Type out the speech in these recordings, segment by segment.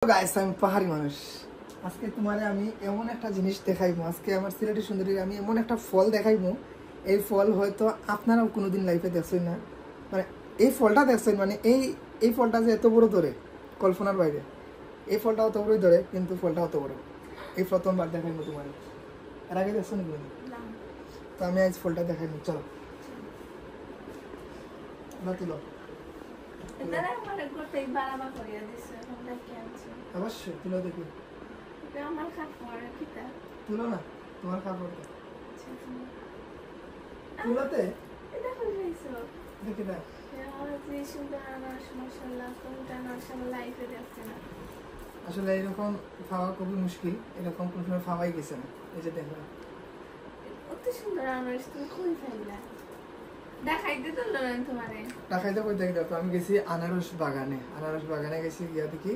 Guys আমি পাহাড়ি মানুষ। আজকে তোমারে আমি এমন একটা জিনিস দেখাইবো, আজকে আমার সিলেটি সুন্দরী আমি এমন একটা ফল দেখাইবো। এই ফল হয়তো আপনারাও কোনোদিন লাইফে দেখছেন না, মানে এই ফলটা দেখছেন, মানে এই ফলটা যে এত বড় ধরে কল্পনার বাইরে। এই ফলটা অত বড়ই ধরে, কিন্তু ফলটা অত বড়। এই প্রথমবার দেখাইবো তোমারে, এর আগে দেখছো না? তো আমি আজ ফলটা দেখাইবো, চলো তুলো। অবশ্যই তুলো, দেখি তুলো না, তোমার কাপড় তুলোতে দেখি দেখ। আসলে এরকম খাওয়া খুবই মুশকিল, এরকম কোন সময় খাওয়াই গেছে না। এই যে দেখো দেখাইতে কই দেখি। দেখো আমি গেছি আনারস বাগানে গেছি, গিয়া দেখি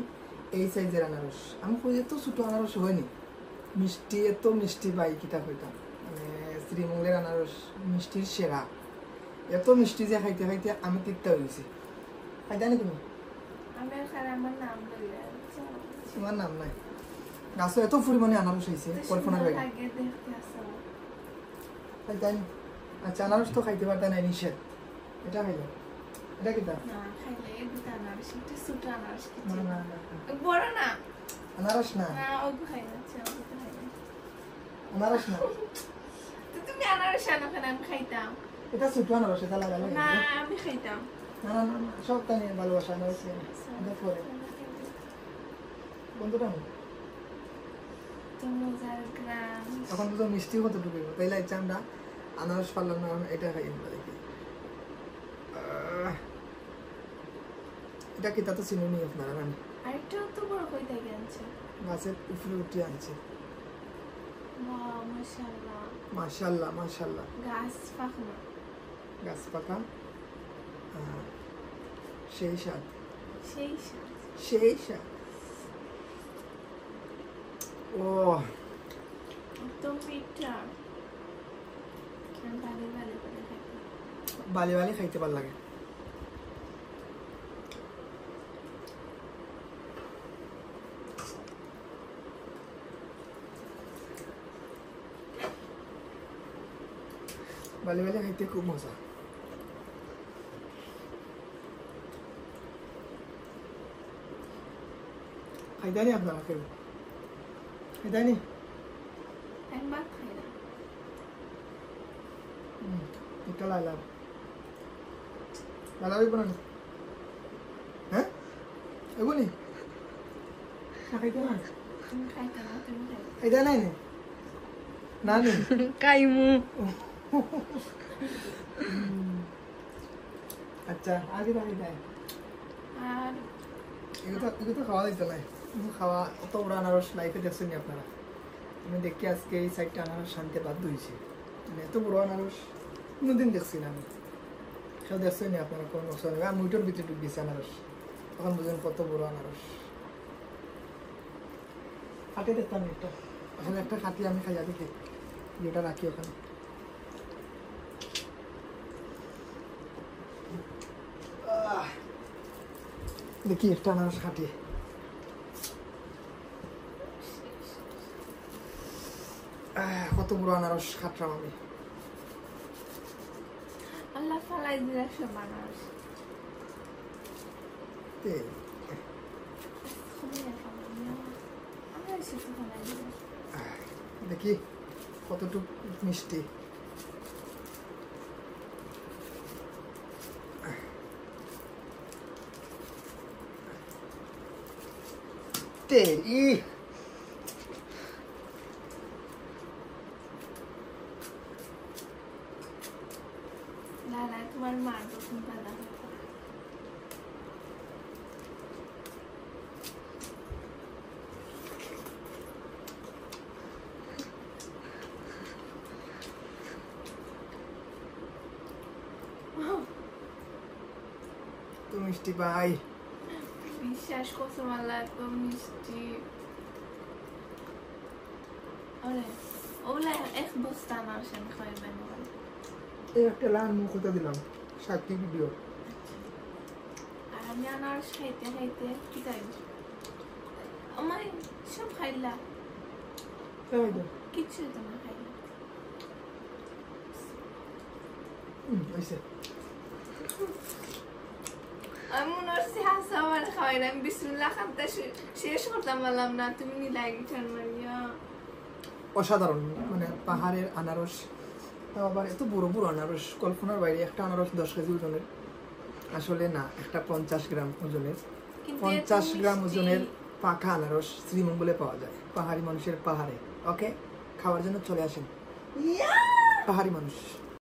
এই সাইজের আনারস। আমি কই এত ছোট আনারস হয়নি, মিষ্টি, এত মিষ্টি পাই কিতা কইতাম। মানে শ্রীমঙ্গলের আনারস মিষ্টির সেরা, এত মিষ্টি যে খাইতে খাইতে আমি তৃপ্ত হয়ে গেছি। খাইতা নি তুমি? তোমার নাম নাই, গাছে এত পরিমাণে আনারস হয়েছে কল্পনার বাইরে। খাইতা নি? আচ্ছা, আনারস তো খাইতে পারতা না, নিষেধ। এটা খাইলে এটা কি তা? আনারস না, আনারস না, এটা ছোট আনারস, এটা লাগালে না। না না না, সব তাই ভালোবাসা আনারস পরে বন্ধুটা তখন তো মিষ্টি কত ঢুকিব, তাইলে ইচ্ছা আমরা আনারস পারলাম না, এটা খাই দেখি। এটা কি তা তো চিনি নি আপনারা? আমি গাছের উপরে উঠে আনছি। মাশাআল্লাহ মাশাআল্লাহ, গাছ পাকা, সেই স্বাদ, সেই স্বাদ। ও বালি বালি খাইতে ভাল লাগে। বালি বালি খাইতে খুব মজা। খাইতানি আপনারা কেউ? খাইতানি? এটা লাইলাম লালাবি না, হ্যাঁ এগুনি খাইতে না, খাইতে নাই না নি কাইমু। আচ্ছা আগে বাকি দেয় এগুলো তো খাওয়া দিতে নাই, খাওয়া অত বড় আনারস লাইফে দেখছেন নি আপনারা? আমি দেখি আজকে এই সাইডটা আনারস শান্তি বাধ্য হয়েছে, মানে এত বড় আনারস কোনোদিন দেখছি না আমি। কেউ দেখছেন নি আপনারা? কোনো বছর আমি মুইটোর ভিতরে ঢুকিয়েছি আনারস, তখন বুঝলেন কত বড় আনারস। খাটে দেখতাম একটা, আসলে একটা খাটি আমি খাইয়া দেখি, যেটা রাখি ওখানে। দেখি একটা আনারস খাটি, কত বড় আনারস খাটলাম আমি। দেখি কতটুকু মিষ্টি। তোমার মার প্রথম দাদা তো মিষ্টি ভাই, বিশ্বাস করছো মাল্লা, এত মিষ্টি। ওগুলা এক বস্তা আনারস আমি খাইবেন। এই একটা লাল মুখ হতে দিলাম, সাক্ষী ভিডিও। আমি আনারস খাইতে খাইতে কি চাই সব খাইলা খাওয়াই দাও। কিচ্ছু তো না খাইলা হয়েছে। আমি মনে হচ্ছে হাসা আমার খাওয়াই না আমি বিসমিল্লাহ খানটা শেষ করতাম বললাম না তুমি নিলাই ঠান মারিয়া অসাধারণ, মানে পাহাড়ের আনারস, তাও আবার এত বড় বড় আনারস, কল্পনার বাইরে। একটা আনারস 10 কেজি ওজনের, আসলে না, একটা 50 গ্রাম ওজনের, কিন্তু 50 এত গ্রাম মিষ্টি। ওজনের পাকা আনারস শ্রীমঙ্গলে পাওয়া যায়, পাহাড়ি মানুষের পাহাড়ে। ওকে, খাওয়ার জন্য চলে আসেন পাহাড়ি মানুষ।